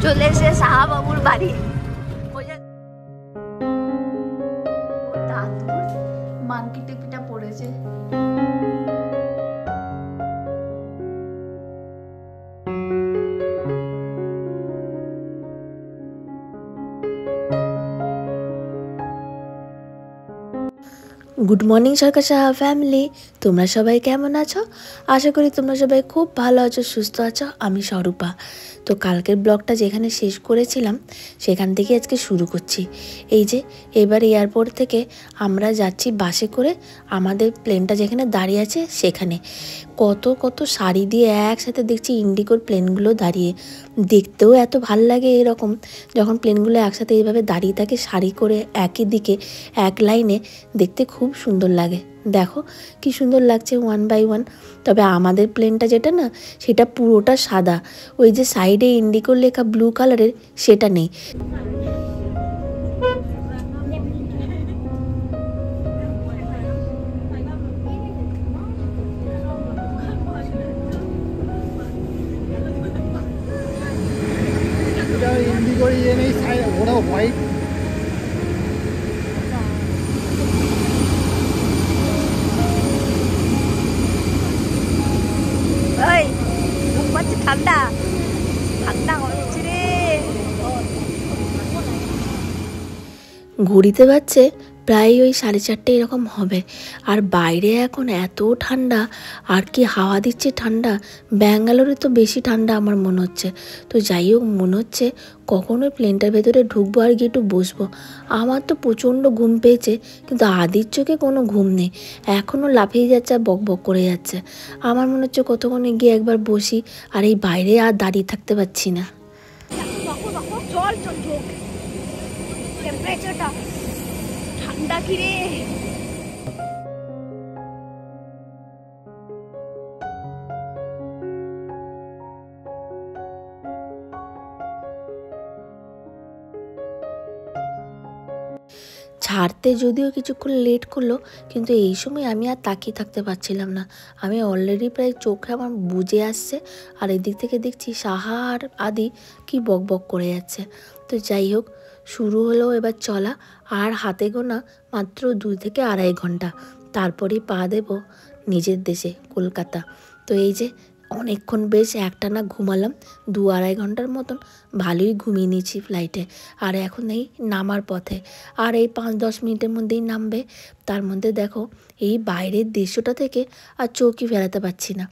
চলে এসে সাহাবাবুর বাড়ি। মানকি টিপিটা পড়েছে। গুড মর্নিং সরকার সাহা ফ্যামিলি, তোমরা সবাই কেমন আছো? আশা করি তোমরা সবাই খুব ভালো আছো, সুস্থ আছো। আমি স্বরূপা। তো কালকের ব্লগটা যেখানে শেষ করেছিলাম সেখান থেকে আজকে শুরু করছি। এই যে এবার এয়ারপোর্ট থেকে আমরা যাচ্ছি বাসে করে আমাদের প্লেনটা যেখানে দাঁড়িয়ে আছে সেখানে। কত কত শাড়ি দিয়ে একসাথে দেখছি ইন্ডিগোর প্লেনগুলো দাঁড়িয়ে, দেখতেও এত ভাল লাগে এরকম যখন প্লেনগুলো একসাথে এইভাবে দাঁড়িয়ে থাকে শাড়ি করে একই দিকে এক লাইনে, দেখতে খুব সুন্দর লাগে। দেখো কি সুন্দর লাগছে ওয়ান বাই ওয়ান। তবে আমাদের প্লেনটা যেটা না, সেটা পুরোটা সাদা, ওই যে সাইডে ইন্ডিগোর লেখা ব্লু কালারের সেটা নেই। ইন্ডিগোর ইয়ে নেই, ওরা হোয়াইট। ঠান্ডা ঠান্ডা হচ্ছে রে। ঘুরিতে পারছে প্রায় ওই 4:30 এরকম হবে। আর বাইরে এখন এত ঠান্ডা, আর কি হাওয়া দিচ্ছে ঠান্ডা। ব্যাঙ্গালোরে তো বেশি ঠান্ডা আমার মনে হচ্ছে। তো যাই হোক, মনে হচ্ছে কখন ওই প্লেনটার ভেতরে ঢুকবো আর গিয়ে একটু বসবো। আমার তো প্রচণ্ড ঘুম পেয়েছে, কিন্তু আদির চোখে কোনো ঘুম নেই, এখনও লাফিয়ে যাচ্ছে আর বক বক করে যাচ্ছে। আমার মনে হচ্ছে কতক্ষণে গিয়ে একবার বসি, আর এই বাইরে আর দাঁড়িয়ে থাকতে পারছি না। টেম্পারেচারটা ঠান্ডা কি রে। ছাড়তে যদিও কিছুক্ষণ লেট করলো, কিন্তু এই সময় আমি আর তাকিয়ে থাকতে পারছিলাম না। আমি অলরেডি প্রায় চোখে আমার বুজে আসছে, আর এদিক থেকে দেখছি সাহা আর আদি কি বক বক করে যাচ্ছে। তো যাই হোক, শুরু হলো এবার চলা। আর হাতে গোনা মাত্র 2 থেকে 2.5 ঘন্টা, তারপরেই পা দেব নিজের দেশে কলকাতা। তো এই যে অনেকক্ষণ বেশ একটানা ঘুমালাম, 2-2.5 ঘন্টার মতন ভালোই ঘুমিয়ে নিয়েছি ফ্লাইটে। আর এখন এই নামার পথে, আর এই 5-10 মিনিটের মধ্যেই নামবে। তার মধ্যে দেখো এই বাইরের দৃশ্যটা থেকে আর চোখই ফেরাতে পারছি না।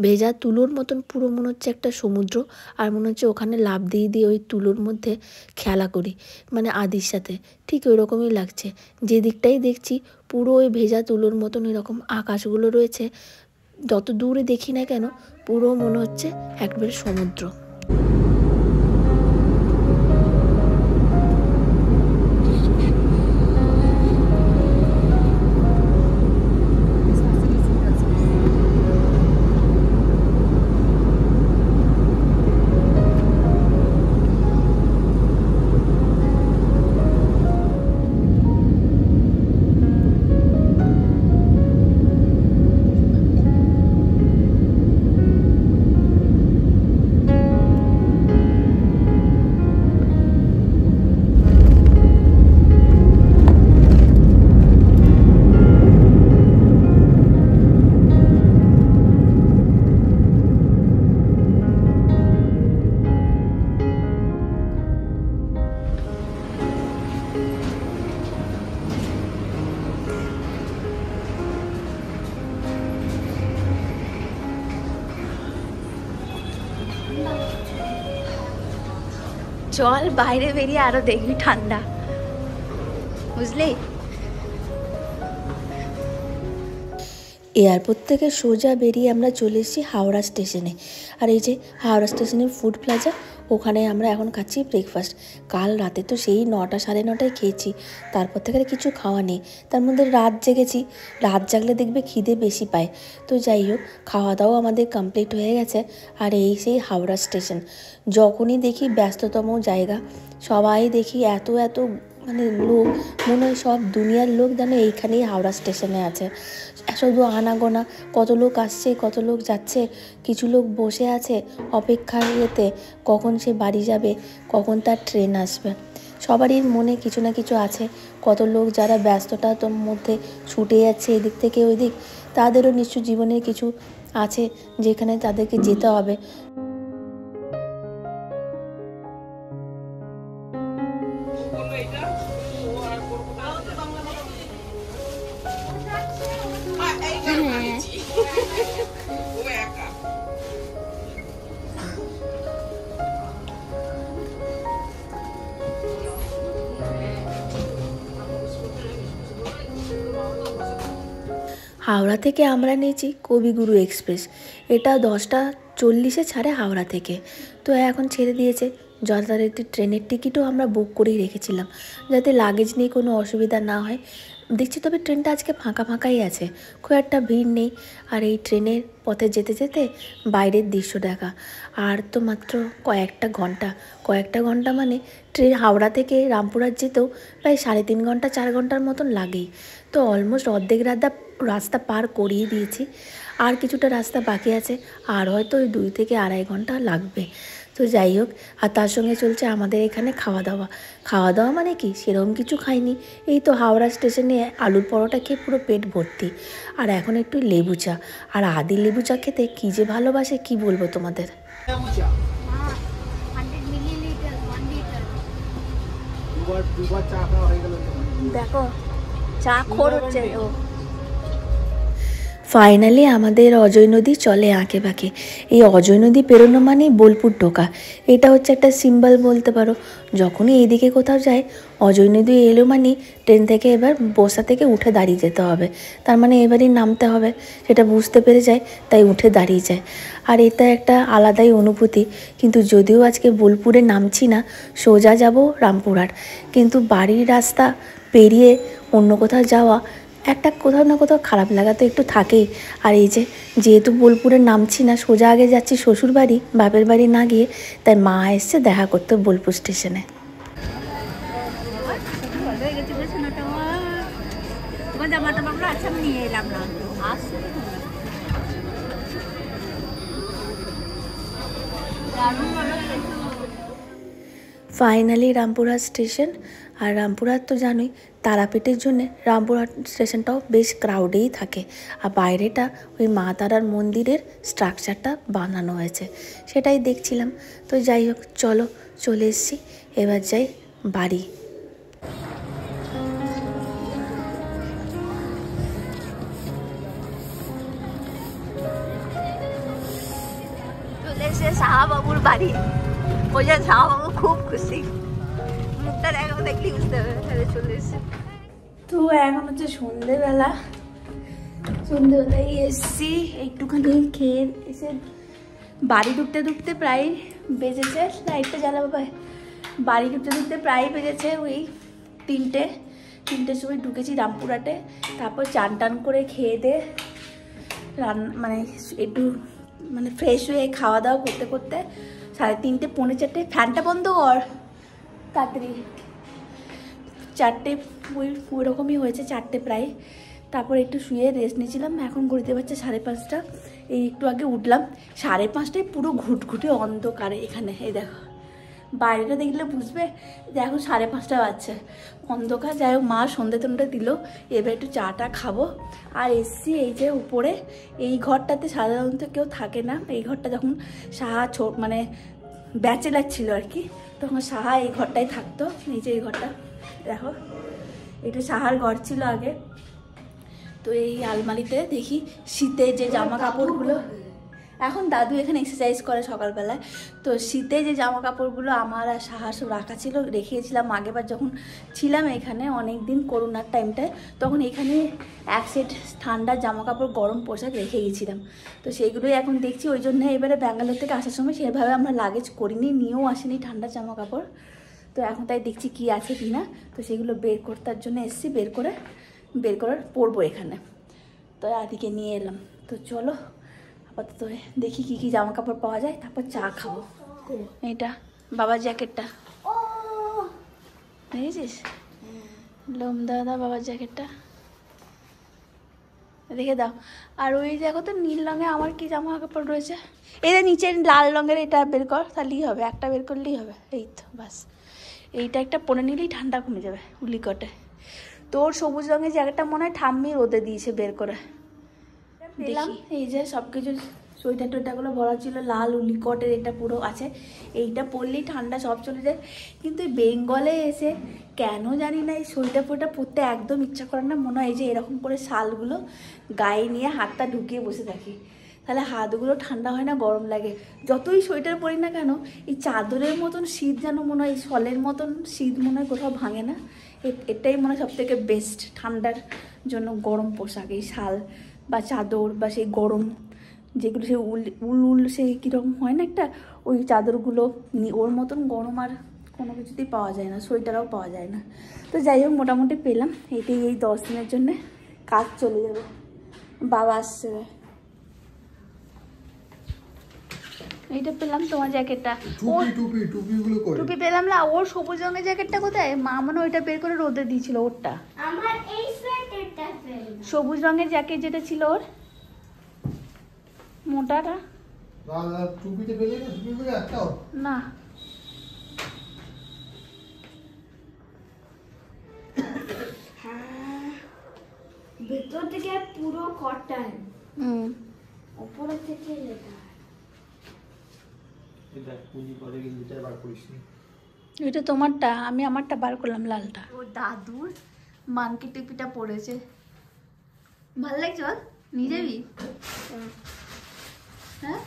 ভেজা তুলোর মতন পুরো মনে হচ্ছে একটা সমুদ্র, আর মনে হচ্ছে ওখানে লাফ দিয়ে দিয়ে ওই তুলোর মধ্যে খেলা করি, মানে আদির সাথে ঠিক ওই রকমই লাগছে। যে দিকটাই দেখছি পুরো ওই ভেজা তুলোর মতন এরকম আকাশগুলো রয়েছে। যত দূরে দেখি না কেন পুরো মনে হচ্ছে একবারে সমুদ্র। চল বাইরে বেরিয়ে আরো দেখবি ঠান্ডা, বুঝলি। এয়ারপোর্ট থেকে সোজা বেরিয়ে আমরা চলে এসেছি হাওড়া স্টেশনে। আর এই যে হাওড়া স্টেশনের ফুড প্লাজা, ওখানে আমরা এখন খাচ্ছি ব্রেকফাস্ট। কাল রাতে তো সেই 9টা 9:30 খেয়েছি, তারপর থেকে আর কিছু খাওয়া নেই। তার মধ্যে রাত জেগেছি, রাত জাগলে দেখবে খিদে বেশি পায়। তো যাই হোক, খাওয়া দাওয়া আমাদের কমপ্লিট হয়ে গেছে। আর এই সেই হাওড়া স্টেশন, যখনই দেখি ব্যস্ততম জায়গা, সবাই দেখি এত এত মানে লোক, মনে হয় সব দুনিয়ার লোক যেন এইখানেই হাওড়া স্টেশনে আছে। শুধু আনাগোনা, কত লোক আসছে, কত লোক যাচ্ছে, কিছু লোক বসে আছে অপেক্ষার ইয়েতে, কখন সে বাড়ি যাবে, কখন তার ট্রেন আসবে। সবারই মনে কিছু না কিছু আছে। কত লোক যারা ব্যস্ততার মধ্যে ছুটে যাচ্ছে এদিক থেকে ওই দিক, তাদেরও নিশ্চয় জীবনের কিছু আছে যেখানে তাদেরকে যেতে হবে। হাওড়া থেকে আমরা নিয়েছি কবিগুরু এক্সপ্রেস। এটা 10:40 ছাড়ে হাওড়া থেকে। তো এখন ছেড়ে দিয়েছে। যথারীতি ট্রেনের টিকিটও আমরা বুক করেই রেখেছিলাম, যাতে লাগেজ নিয়ে কোনো অসুবিধা না হয়। দেখছি তবে ট্রেনটা আজকে ফাঁকা ফাঁকাই আছে, খুব একটা ভিড় নেই। আর এই ট্রেনের পথে যেতে যেতে বাইরের দৃশ্য দেখা, আর তো মাত্র কয়েকটা ঘন্টা মানে ট্রেন হাওড়া থেকে রামপুরহাট যেতেও প্রায় 3.5 ঘন্টা 4 ঘন্টার মতন লাগেই। তো অলমোস্ট অর্ধেক রাস্তা পার করিয়ে দিয়েছি, আর কিছুটা রাস্তা বাকি আছে, আর হয়তো ওই 2 থেকে 2.5 ঘন্টা লাগবে। তো যাই হোক, আর তার সঙ্গে চলছে আমাদের এখানে খাওয়া দাওয়া মানে কি সেরকম কিছু খাইনি। এই তো হাওড়া স্টেশনে আলুর পরোটা খেয়ে পুরো পেট ভর্তি, আর এখন একটু লেবু চা। আর আদি লেবু চা খেতে কী যে ভালোবাসে কি বলবো তোমাদের। দেখো চা খোর হচ্ছে ও। ফাইনালি আমাদের অজয় নদী চলে আঁকে বাঁকে। এই অজয় নদী পেরোনো মানেই বোলপুর ঢোকা। এটা হচ্ছে একটা সিম্বল বলতে পারো। যখনই এইদিকে কোথাও যায়, অজয় নদী এলো মানে ট্রেন থেকে এবার বসা থেকে উঠে দাঁড়িয়ে যেতে হবে, তার মানে এবারই নামতে হবে, সেটা বুঝতে পেরে যায়, তাই উঠে দাঁড়িয়ে যায়। আর এটা একটা আলাদাই অনুভূতি। কিন্তু যদিও আজকে বোলপুরে নামছি না, সোজা যাব রামপুরহাট, কিন্তু বাড়ির রাস্তা পেরিয়ে অন্য কোথাও যাওয়া একটা কোথাও না কোথাও খারাপ লাগা তো একটু থাকেই। আর এই যেহেতু বোলপুরে নামছি না, সোজা আগে যাচ্ছি শ্বশুর বাড়ি, বাপের বাড়ি না গিয়ে, তাই মা এসছে দেখা করতে বোলপুর স্টেশনে। Finally Rampurhat station. আর রামপুরহাট তো জানোই, তারাপীঠের জন্য রামপুরহাট স্টেশনটাও বেশ ক্রাউডেই থাকে। আর বাইরেটা ওই মা তারার মন্দিরের স্ট্রাকচারটা বানানো হয়েছে, সেটাই দেখছিলাম। তো যাই হোক, চলে এসেছি, এবার যাই বাড়ি। চলে এসে শাহবাবুর বাড়ি। ওই যে শাহবাবু খুব খুশি, মুখটা দেখো, দেখলি বুঝতে হবে চলে এসে। তো এখন হচ্ছে সন্ধ্যেবেলায় এসছি, একটুখানি খেয়ে এসে বাড়ি ঢুকতে প্রায় বেজেছে, লাইটটা জ্বালাবো ভাই, বাড়ি ঢুকতে প্রায় বেজেছে ওই 3টের সময় ঢুকেছি রামপুরহাটে। তারপর চান টান করে খেয়ে দিয়ে মানে একটু মানে ফ্রেশ হয়ে খাওয়া দাওয়া করতে 3:30 পৌনে 4টে। ফ্যানটা বন্ধ কর তাড়াতাড়ি। 4টে ওই রকমই হয়েছে, 4টে প্রায়। তারপর একটু শুয়ে রেস্ট নিয়েছিলাম। এখন ঘুরতে পারছে 5:30। এই একটু আগে উঠলাম, 5:30টায় পুরো ঘুটঘুটে অন্ধকারে এখানে। এই দেখো বাইরেটা দেখলে বুঝবে, দেখো 5:30 বাজছে, অন্ধকার। যাই হোক, মা সন্ধে দিল, এবার একটু চাটা খাবো। আর এসছি এই যে উপরে, এই ঘরটাতে সাধারণত কেউ থাকে না। এই ঘরটা যখন সাহা মানে ব্যাচেলার ছিল আর কি, তখন সাহা এই ঘরটাই থাকতো। এই যে এই ঘরটা দেখো, এটা সাহার ঘর ছিল আগে। তো এই আলমারিতে দেখি শীতে যে জামা কাপড়গুলো, এখন দাদু এখানে এক্সারসাইজ করে সকালবেলায়, তো শীতে যে জামা কাপড়গুলো আমার আর সাহার সব রাখা ছিল, রেখেছিলাম আগেবার যখন ছিলাম এখানে অনেক দিন করোনার টাইমটায়, তখন এখানে এক সেট ঠান্ডার জামা কাপড় গরম পোশাক রেখে গেছিলাম। তো সেইগুলোই এখন দেখছি, ওই জন্য এবারে ব্যাঙ্গালোর থেকে আসার সময় সেভাবে আমরা লাগেজ করিনি, নিয়েও আসিনি ঠান্ডার জামা কাপড়। তো এখন তাই দেখছি কি আছে কি না, তো সেগুলো বের করতার জন্য এসছি, বের করে পরবো এখানে। তো আদিকে নিয়ে এলাম। তো চলো আপাতত দেখি কি জামা কাপড় পাওয়া যায়, তারপর চা খাবো। এইটা বাবার জ্যাকেটটা দেখেছিস, লোম দাদা বাবার জ্যাকেটটা রেখে দাও। আর ওই দেখো তো নীল রঙে আমার কি জামা কাপড় রয়েছে, এটা নিচে লাল রঙের, এটা বের কর তাহলেই হবে, একটা বের করলেই হবে। এই তো বাস, এইটা একটা পরে নিলেই ঠান্ডা কমে যাবে উলিকটে। তোর সবুজ রঙের জ্যাকেটটা মনে হয় ঠাম্মি রোদে দিয়েছে বের করে। দেখলাম এই যে সব কিছু সোয়েটার টোয়েটারগুলো ভরা ছিল, লাল উলিকটের এটা পুরো আছে। এইটা পরলেই ঠান্ডা সব চলে যায়। কিন্তু এই বেঙ্গলে এসে কেন জানি না এই সোয়েটার ফোয়েটার পরতে একদম ইচ্ছা করে না। মনে হয় এই যে এরকম করে শালগুলো গায়ে নিয়ে হাতটা ঢুকিয়ে বসে থাকি, তাহলে হাতগুলো ঠান্ডা হয় না, গরম লাগে। যতই সোয়েটার পরি না কেন এই চাদরের মতন শীত যেন মনে হয়, শলের মতন শীত মনে হয় কোথাও ভাঙে না। এটাই মনে হয় সব থেকে বেস্ট ঠান্ডার জন্য গরম পোশাক, এই শাল বা চাদর বা সেই গরম যেগুলো সেই উল সেই কীরকম হয় না একটা, ওই চাদরগুলো ওর মতন গরম আর কোনো কিছুতেই পাওয়া যায় না, সোয়েটারও পাওয়া যায় না। তো যাই হোক মোটামুটি পেলাম। এইটাই এই 10 দিনের জন্যে কাজ চলে যাবে। বাবা আসছে, এইটা পেলাম তোমার জ্যাকেটটা। টুপি পেলাম না, ওর সবুজ রঙের জ্যাকেটটা কোথায়? মা মনে ওইটা বের করে রোদে দিয়েছিল ওরটা। আমার এই সোয়েটারটা সবুজ রঙের জ্যাকেট যেটা ছিল ওর মোটাটা না, ভেতর থেকে পুরো কটন, উপর থেকে লেদার। এটা তোমারটা, আমি আমারটা বার করলাম লালটা। ও দাদুর মাংকি টুপিটা পড়েছে, ভাল লাগছে? বল নিয়ে যাবি? হ্যাঁ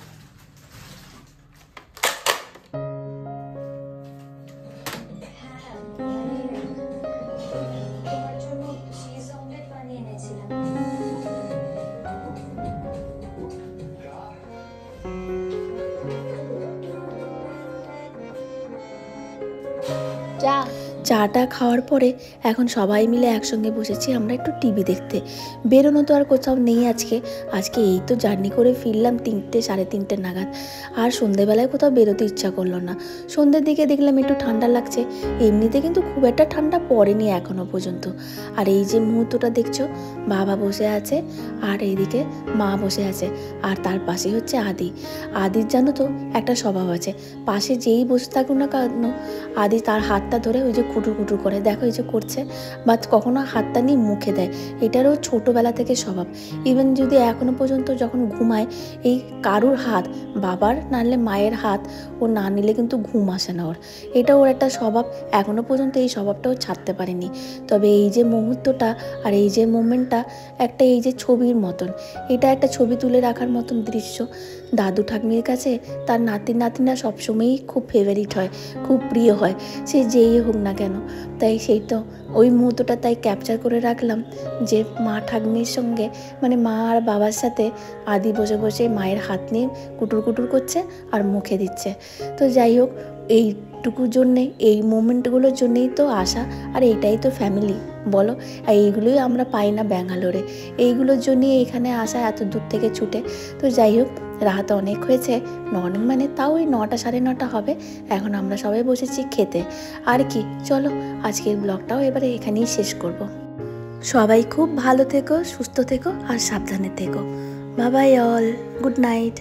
চাটা খাওয়ার পরে এখন সবাই মিলে একসঙ্গে বসেছি আমরা একটু টিভি দেখতে। বেরোনো তো আর কোথাও নেই আজকে, এই তো জার্নি করে ফিরলাম 3টে 3:30 নাগাদ। আর সন্ধ্যেবেলায় কোথাও বেরোতে ইচ্ছা করলো না। সন্ধ্যের দিকে দেখলাম একটু ঠান্ডা লাগছে, এমনিতে কিন্তু খুব একটা ঠান্ডা পড়েনি এখনো পর্যন্ত। আর এই যে মুহূর্তটা দেখছো, বাবা বসে আছে আর এইদিকে মা বসে আছে, আর তার পাশে হচ্ছে আদির জানো তো একটা স্বভাব আছে, পাশে যেই বসে থাকুক না কেন আদি তার হাতটা ধরে ওই যে কুটুর কুটুর করে, দেখো এই যে করছে, বা কখনো হাতটা নিয়ে মুখে দেয়। এটারও ছোটোবেলা থেকে স্বভাব। ইভেন যদি এখনো পর্যন্ত যখন ঘুমায় এই কারুর হাত, বাবার নাহলে মায়ের হাত ও না নিলে কিন্তু ঘুম আসে না ওর। এটা ওর একটা স্বভাব, এখনো পর্যন্ত এই স্বভাবটাও ছাড়তে পারেনি। তবে এই যে মুহূর্তটা আর এই যে মোমেন্টটা একটা এই যে ছবির মতন, এটা একটা ছবি তুলে রাখার মতন দৃশ্য। দাদু ঠাকুমির কাছে তার নাতিরা সবসময়ই খুব ফেভারিট হয়, খুব প্রিয় হয়, সে যেই হোক না কেন। তাই সেই তো ওই মুহূর্তটা তাই ক্যাপচার করে রাখলাম, যে মা ঠাকুমির সঙ্গে মানে মা আর বাবার সাথে আদি বসে বসে মায়ের হাত নিয়ে কুটুর কুটুর করছে আর মুখে দিচ্ছে। তো যাই হোক এইটুকুর জন্যে, এই মোমেন্টগুলোর জন্যেই তো আসা, আর এইটাই তো ফ্যামিলি বলো। আর এইগুলোই আমরা পাই না ব্যাঙ্গালোরে, এইগুলোর জন্যই এখানে আসা এত দূর থেকে ছুটে। তো যাই হোক রাত অনেক হয়েছে, মানে তাও ওই 9টা 9:30 হবে। এখন আমরা সবাই বসেছি খেতে। আর কি, চলো আজকের ব্লগটাও এবারে এখানেই শেষ করব। সবাই খুব ভালো থেকো, সুস্থ থেকো আর সাবধানে থেকো। Bye bye all, good night.